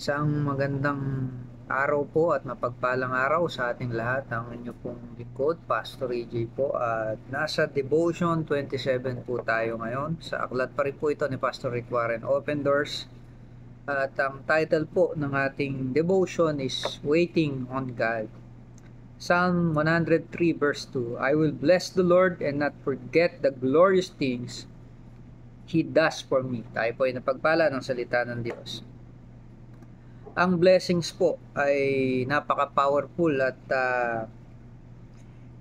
Isang magandang araw po at mapagpalang araw sa ating lahat. Ang inyo pong lingkod, Pastor AJ po. At nasa Devotion 27 po tayo ngayon. Sa aklat pa rin po ito ni Pastor Rick Warren, Open Doors. At ang title po ng ating devotion is Waiting on God. Psalm 103 verse 2, I will bless the Lord and not forget the glorious things He does for me. Tayo po ay napagpala ng salita ng Diyos. Ang blessings po ay napaka-powerful at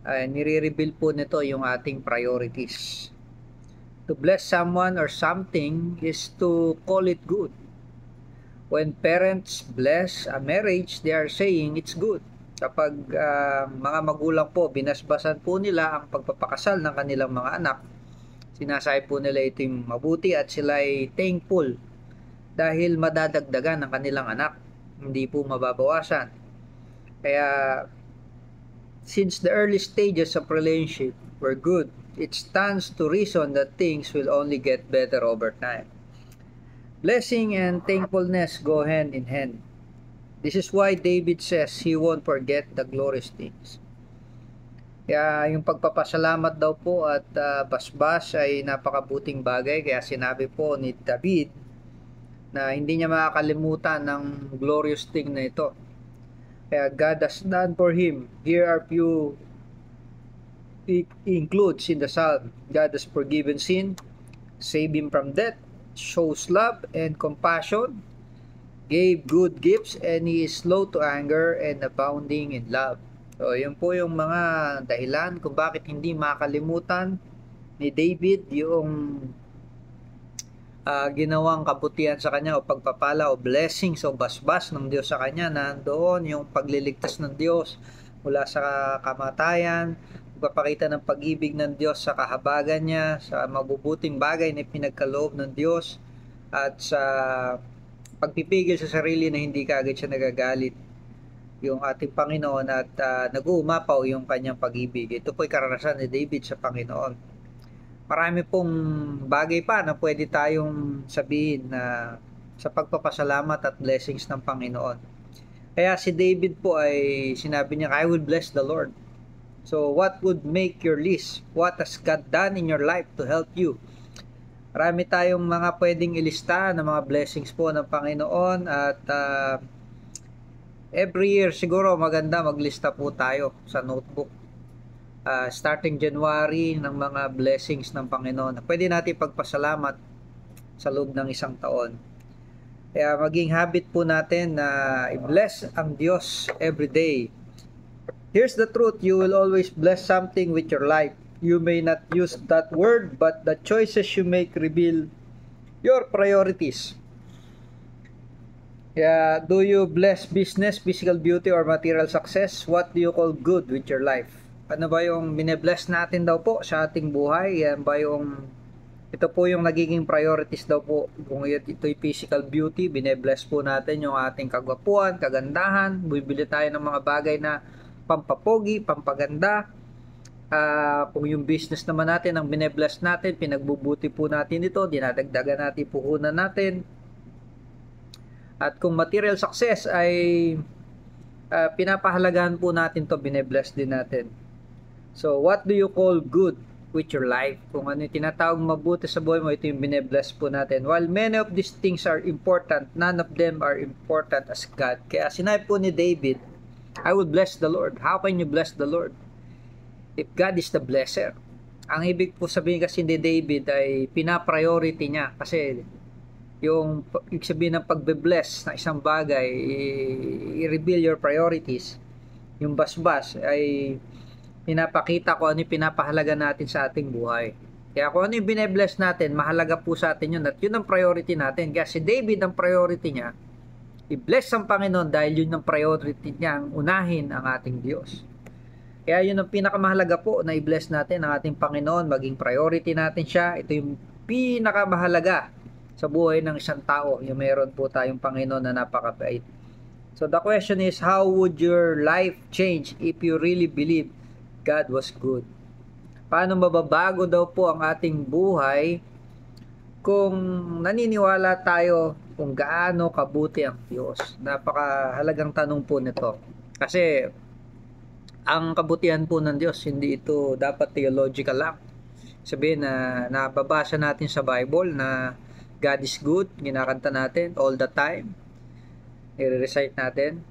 nire-reveal po nito yung ating priorities. To bless someone or something is to call it good. When parents bless a marriage, they are saying it's good. Kapag mga magulang po, binasbasan po nila ang pagpapakasal ng kanilang mga anak, sinasabi po nila ito yung mabuti at sila ay thankful dahil madadagdagan ng kanilang anak, hindi po mababawasan. Kaya since the early stages of relationship were good, it stands to reason that things will only get better over time. Blessing and thankfulness go hand in hand. This is why David says he won't forget the glorious things. Kaya yung pagpapasalamat daw po at basbas ay napakabuting bagay. Kaya sinabi po ni David na hindi niya makakalimutan ng glorious thing na ito. Kaya God has done for him. Here are few includes in the psalm. God has forgiven sin, saved him from death, shows love and compassion, gave good gifts, and he is slow to anger and abounding in love. So, yun po yung mga dahilan kung bakit hindi makalimutan ni David yung ginawang kabutihan sa kanya o pagpapala o blessings o basbas ng Diyos sa kanya. Nandoon yung pagliligtas ng Diyos mula sa kamatayan, pagpapakita ng pag-ibig ng Diyos sa kahabagan niya, sa mabubuting bagay na pinagkaloob ng Diyos, at sa pagpipigil sa sarili na hindi kaagad siya nagagalit yung ating Panginoon at nag-uumapaw yung kanyang pag-ibig. Ito po'y karanasan ni David sa Panginoon. Marami pong bagay pa na pwede tayong sabihin na sa pagpapasalamat at blessings ng Panginoon. Kaya si David po ay sinabi niya, I will bless the Lord. So what would make your list? What has God done in your life to help you? Marami tayong mga pwedeng ilista ng mga blessings po ng Panginoon at every year siguro maganda maglista po tayo sa notebook. Starting January ng mga blessings ng Panginoon. Pwede natin pagpasalamat sa loob ng isang taon. Kaya maging habit po natin na i-bless ang Diyos every day. Here's the truth, you will always bless something with your life. You may not use that word, but the choices you make reveal your priorities. Kaya, do you bless business, physical beauty, or material success? What do you call good with your life? Ano ba yung bine-bless natin daw po sa ating buhay? Yan ba yung ito po yung nagiging priorities daw po? Kung ito'y physical beauty, bine-bless po natin yung ating kagwapuan, kagandahan. Bibili tayo ng mga bagay na pampapogi, pampaganda. Kung yung business naman natin ang bine-bless natin, pinagbubuti po natin ito, dinadagdagan natin puhunan natin. At kung material success ay pinapahalagahan po natin to, bine-bless din natin. So, what do you call good with your life? Kung ano yung tinatawag mabuti sa buhay mo, ito yung bine-bless po natin. While many of these things are important, none of them are important as God. Kaya sinabi po ni David, I will bless the Lord. How can you bless the Lord? If God is the blesser. Ang ibig po sabihin kasi ni David ay pina-priority niya. Kasi yung ibig sabihin ng pagbe-bless na isang bagay, i-reveal your priorities. Yung basbas ay pinapakita ko ano yung pinapahalaga natin sa ating buhay. Kaya kung ano yung bine-bless natin, mahalaga po sa atin yun at yun ang priority natin. Kaya si David, ang priority niya, i-bless ang Panginoon dahil yun ang priority niya, ang unahin ang ating Diyos. Kaya yun ang pinakamahalaga po na i-bless natin ang ating Panginoon, maging priority natin siya. Ito yung pinakamahalaga sa buhay ng isang tao, yung meron po tayong Panginoon na napakabait. So the question is, how would your life change if you really believe God was good? Paano mababago daw po ang ating buhay kung naniniwala tayo kung gaano kabuti ang Diyos? Napakahalagang tanong po nito. Kasi ang kabutihan po ng Diyos, hindi ito dapat theological lang. Sabihin na nababasa natin sa Bible na God is good, ginakanta natin all the time, i-recite natin.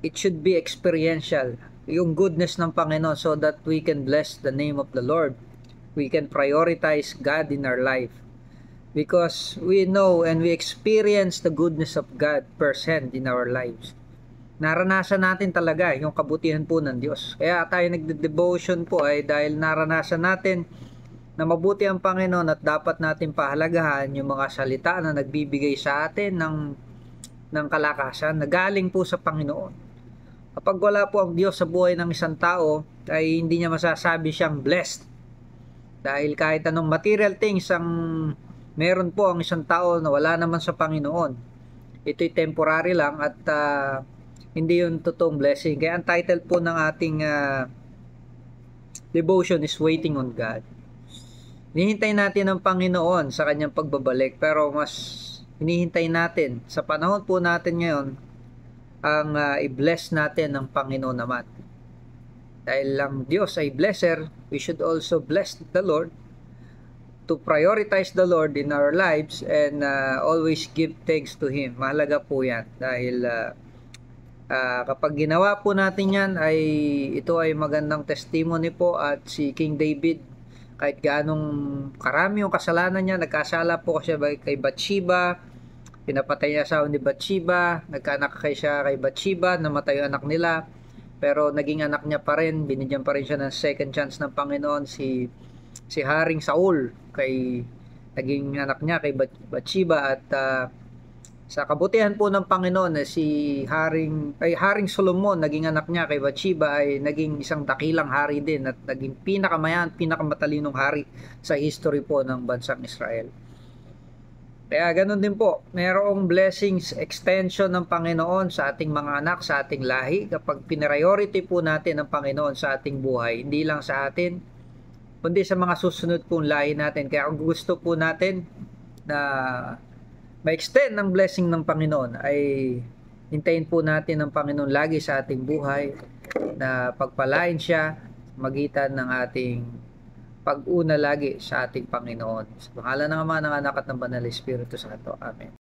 It should be experiential, yung goodness ng Panginoon, so that we can bless the name of the Lord. We can prioritize God in our life. Because we know and we experience the goodness of God firsthand in our lives. Naranasan natin talaga yung kabutihan po ng Diyos. Kaya tayo nagde-devotion po ay dahil naranasan natin na mabuti ang Panginoon at dapat natin pahalagahan yung mga salita na nagbibigay sa atin ng kalakasan na galing po sa Panginoon. Kapag wala po ang Diyos sa buhay ng isang tao, ay hindi niya masasabi siyang blessed. Dahil kahit anong material things ang meron po ang isang tao na wala naman sa Panginoon, ito'y temporary lang at hindi yun totoong blessing. Kaya ang title po ng ating devotion is Waiting on God. Hinihintay natin ang Panginoon sa kanyang pagbabalik, pero mas hinihintay natin sa panahon po natin ngayon ang i-bless natin ng Panginoon naman. Dahil lang Diyos ay blesser, we should also bless the Lord, to prioritize the Lord in our lives and always give thanks to Him. Mahalaga po yan dahil kapag ginawa po natin yan, ay ito ay magandang testimony po. At si King David, kahit ganong karami yung kasalanan niya, nagkasala po siya kay Bathsheba, pinapatay niya asawa ni Bathsheba, nagkaanak siya kay Bathsheba, namatay yung anak nila, pero naging anak niya pa rin, binigyan pa rin siya ng second chance ng Panginoon. Si Haring Saul, naging anak niya kay Bathsheba. At sa kabutihan po ng Panginoon, si Haring Solomon, naging anak niya kay Bathsheba, ay naging isang dakilang hari din at naging pinakamatalinong hari sa history po ng bansang Israel. Kaya ganun din po, mayroong blessings, extension ng Panginoon sa ating mga anak, sa ating lahi, kapag pinriority po natin ang Panginoon sa ating buhay, hindi lang sa atin, kundi sa mga susunod pong lahi natin. Kaya kung gusto po natin na ma-extend ang blessing ng Panginoon, ay hintayin po natin ang Panginoon lagi sa ating buhay, na pagpalain siya magitan ng ating pag-una lagi sa ating Panginoon. Sa pangalan ng Ama, ng Anak at ng Banal na Espiritu Santo. Amen.